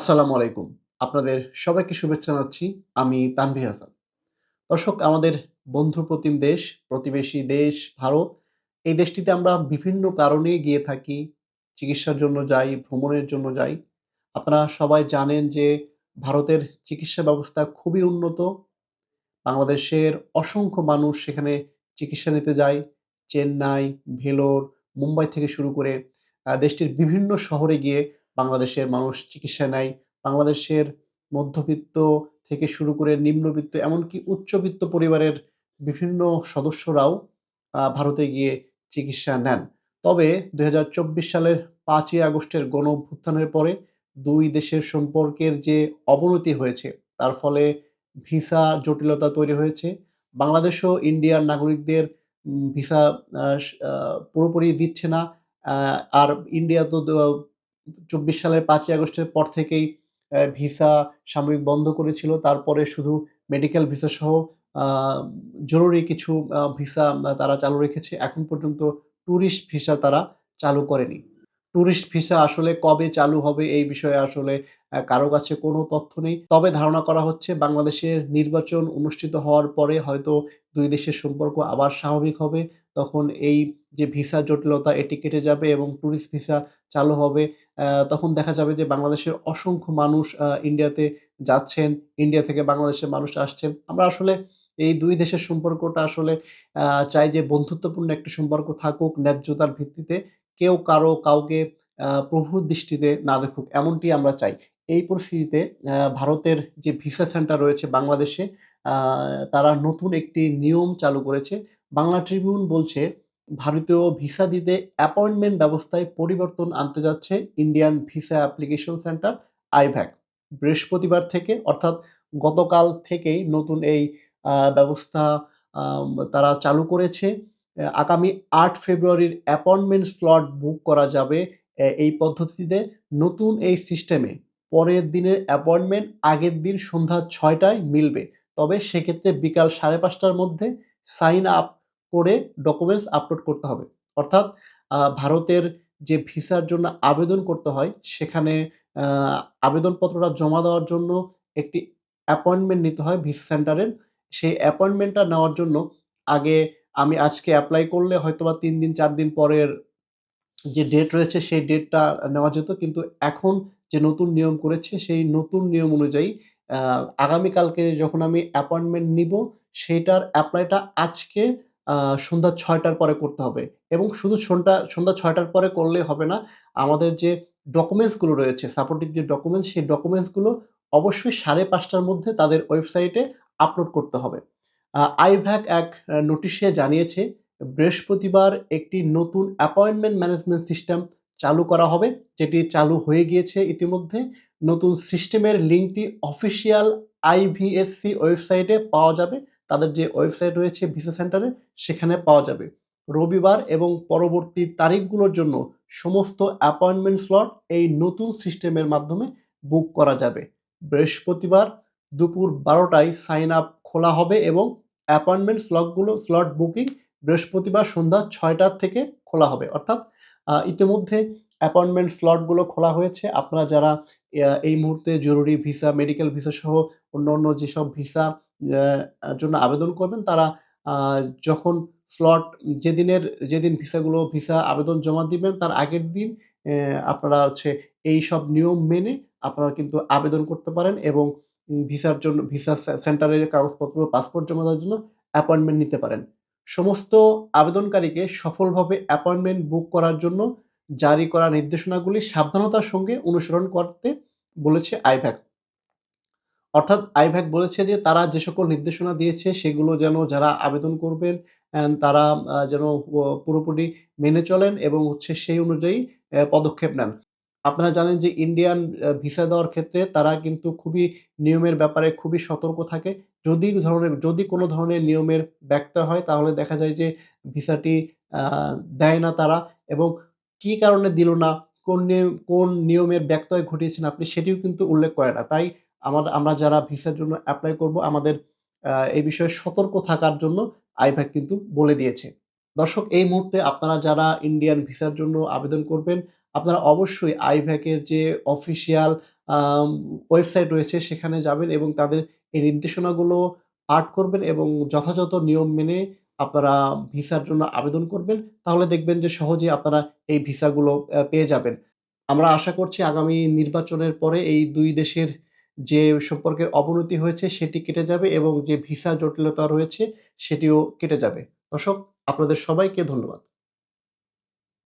আসসালামু আলাইকুম। আপনাদের সবাইকে শুভেচ্ছা জানাচ্ছি। আমি তানভীর হাসান। দর্শক আমাদের বন্ধু-প্রতিম দেশ, প্রতিবেশী দেশ ভারত। এই দেশটিতে আমরা বিভিন্ন কারণে গিয়ে থাকি। চিকিৎসার জন্য যাই, ভ্রমণের জন্য যাই। আপনারা সবাই জানেন যে ভারতের চিকিৎসা ব্যবস্থা খুবই উন্নত। বাংলাদেশের অসংখ্য মানুষ সেখানে চিকিৎসা নিতে যায়। চেন্নাই, ভেলোর, মুম্বাই থেকে শুরু করে দেশটির বিভিন্ন শহরে গিয়ে বাংলাদেশের মানুষ চিকিৎসা নেয়। বাংলাদেশের মধ্যবিত্ত থেকে শুরু করে নিম্নবিত্ত এমনকি উচ্চবিত্ত পরিবারের বিভিন্ন সদস্যরাও ভারতে গিয়ে চিকিৎসা নেন। তবে ২০২৪ সালের ৫ই আগস্টের গণঅভ্যুত্থানের পরে ২ দেশের সম্পর্কের যে অবনতি হয়েছে, তার ফলে ভিসা জটিলতা তৈরি হয়েছে। বাংলাদেশও ইন্ডিয়ার নাগরিকদের ভিসা পুরোপুরি দিচ্ছে না। আ আর ইন্ডিয়া তো ২৪ সালের ৫ই আগস্টের পর থেকেই ভিসা সাময়িক বন্ধ করেছিল। তারপরে শুধু মেডিকেল ভিসা সহ আ জরুরি কিছু ভিসা তারা চালু রেখেছে। এখন পর্যন্ত টুরিস্ট ভিসা তারা চালু করেনি। টুরিস্ট ভিসা আসলে কবে চালু হবে এই বিষয়ে আসলে কারো কাছে কোনো তথ্য নেই। তবে ধারণা করা হচ্ছে বাংলাদেশের নির্বাচন অনুষ্ঠিত হওয়ার পরে হয়তো ২ দেশের সম্পর্ক আবার স্বাভাবিক হবে। তখন এই যে ভিসা জটিলতা এটি কেটে যাবে এবং টুরিস্ট ভিসা চালু হবে। তখন দেখা যাবে যে বাংলাদেশের অসংখ্য মানুষ ইন্ডিয়াতে যাচ্ছেন, ইন্ডিয়া থেকে বাংলাদেশের মানুষ আসছেন। আমরা আসলে এই ২ দেশের সম্পর্কটা আসলে আ চাই যে বন্ধুত্বপূর্ণ একটি সম্পর্ক থাকুক ন্যায্যতার ভিত্তিতে। কেউ কাউকে প্রভুর দৃষ্টিতে না দেখুক এমনটি আমরা চাই। এই পরিস্থিতিতে ভারতের যে ভিসা সেন্টার রয়েছে বাংলাদেশে আ তারা নতুন একটি নিয়ম চালু করেছে। বাংলা ট্রিবিউন বলছে, ভারতীয় ভিসা দিতে অ্যাপয়েন্টমেন্ট ব্যবস্থায় পরিবর্তন আনতে যাচ্ছে Indian visa application centre IVAC. বৃহস্পতিবার থেকে অর্থাৎ গতকাল থেকেই নতুন এই ব্যবস্থা তারা চালু করেছে। আগামী ৮ ফেব্রুয়ারির অ্যাপয়েন্টমেন্ট স্লট বুক করা যাবে এই পদ্ধতিতে। নতুন এই সিস্টেমে পরের দিনের অ্যাপয়েন্টমেন্ট আগের দিন সন্ধ্যা ৬ টায় মিলবে। তবে সেক্ষেত্রে বিকাল ৫:৩০ টার মধ্যে সাইন আপ করে ডকুমেন্টস আপলোড করতে হবে। অর্থাৎ ভারতের যে ভিসার জন্য আবেদন করতে হয় সেখানে আ আবেদনপত্রটা জমা দেওয়ার জন্য একটি অ্যাপয়েন্টমেন্ট নিতে হয় ভিসা সেন্টারের। সেই অ্যাপয়েন্টমেন্টটা নেওয়ার জন্য আগে আমি আজকে এপ্লাই করলে হয়তোবা ৩ দিন ৪ দিন পরের যে ডেট রয়েছে সেই ডেটটা নেওয়া যেত। কিন্তু এখন যে নতুন নিয়ম করেছে সেই নতুন নিয়ম অনুযায়ী আ আগামীকালকে যখন আমি অ্যাপয়েন্টমেন্ট নিবো সেইটার এপ্লাইটা আজকে আ সন্ধ্যা ৬ টার পরে করতে হবে এবং শুধু সন্ধ্যা ৬ টার পরে করলেই হবে না। আমাদের যে ডকুমেন্টস গুলো রয়েছে, সাপোর্টিভ যে ডকুমেন্টস সেই ডকুমেন্টস গুলো অবশ্যই ৫:৩০ টার মধ্যে তাদের ওয়েবসাইটে আপলোড করতে হবে। আইভ্যাক এক নোটিশে জানিয়েছে বৃহস্পতিবার একটি নতুন অ্যাপয়েন্টমেন্ট ম্যানেজমেন্ট সিস্টেম চালু করা হবে, যেটি চালু হয়ে গিয়েছে ইতিমধ্যে। নতুন সিস্টেমের লিঙ্কটি অফিসিয়াল আইভিএসসি ওয়েবসাইটে পাওয়া যাবে। তাদের যে ওয়েবসাইট রয়েছে ভিসা সেন্টারের সেখানে পাওয়া যাবে। রবিবার এবং পরবর্তী তারিখগুলোর জন্য সমস্ত অ্যাপয়েন্টমেন্ট স্লট এই নতুন সিস্টেমের মাধ্যমে বুক করা যাবে। বৃহস্পতিবার দুপুর ১২ টায় সাইন আপ খোলা হবে এবং অ্যাপয়েন্টমেন্ট স্লট বুকিং বৃহস্পতিবার সন্ধ্যা ৬টা থেকে খোলা হবে। অর্থাৎ ইতিমধ্যে অ্যাপয়েন্টমেন্ট স্লটগুলো খোলা হয়েছে। আপনারা যারা এই মুহূর্তে জরুরি ভিসা, মেডিকেল ভিসা সহ অন্যান্য যেসব ভিসা অ্যা জন্য আবেদন করবেন তারা আ যখন স্লট যেদিন ভিসা আবেদন জমা দিবেন তার আগের দিন আপনারা এইসব নিয়ম মেনে আপনারা কিন্তু আবেদন করতে পারেন এবং ভিসার জন্য ভিসা সেন্টারে কাগজপত্র, পাসপোর্ট জমা দেওয়ার জন্য অ্যাপয়েন্টমেন্ট নিতে পারেন। সমস্ত আবেদনকারীকে সফলভাবে অ্যাপয়েন্টমেন্ট বুক করার জন্য জারি করা নির্দেশনাগুলি সাবধানতার সঙ্গে অনুসরণ করতে বলেছে আইভ্যাক। অর্থাৎ আইভ্যাক বলেছে যে তারা যে সকল নির্দেশনা দিয়েছে সেগুলো যেন যারা আবেদন করবেন তারা যেন পুরোপুরি মেনে চলেন এবং সেই অনুযায়ী পদক্ষেপ নেন। আপনারা জানেন যে ইন্ডিয়ান ভিসা দেওয়ার ক্ষেত্রে তারা কিন্তু খুবই নিয়মের ব্যাপারে খুবই সতর্ক থাকে। যদি কোনো ধরনের নিয়মের ব্যত্যয় হয় তাহলে দেখা যায় যে ভিসাটি আ দেয় না তারা এবং কি কারণে দিল না, কোন নিয়মের ব্যত্যয় ঘটিয়েছেন আপনি সেটিও কিন্তু উল্লেখ করে না। তাই আমরা যারা ভিসার জন্য এপ্লাই করব আমাদের এই বিষয়ে সতর্ক থাকার জন্য আইভ্যাক কিন্তু বলে দিয়েছে। দর্শক এই মুহূর্তে আপনারা যারা ইন্ডিয়ান ভিসার জন্য আবেদন করবেন, আপনারা অবশ্যই আইভ্যাক এর যে অফিসিয়াল আম ওয়েবসাইট রয়েছে সেখানে যাবেন এবং তাদের এই নির্দেশনাগুলো পাঠ করবেন এবং যথাযথ নিয়ম মেনে আপনারা ভিসার জন্য আবেদন করবেন। তাহলে দেখবেন যে সহজেই আপনারা এই ভিসাগুলো পেয়ে যাবেন। আমরা আশা করছি আগামী নির্বাচনের পরে এই ২ দেশের যে সম্পর্কের অবনতি হয়েছে সেটি কেটে যাবে এবং যে ভিসা জটিলতা রয়েছে সেটিও কেটে যাবে। দর্শক, আপনাদের সবাইকে ধন্যবাদ।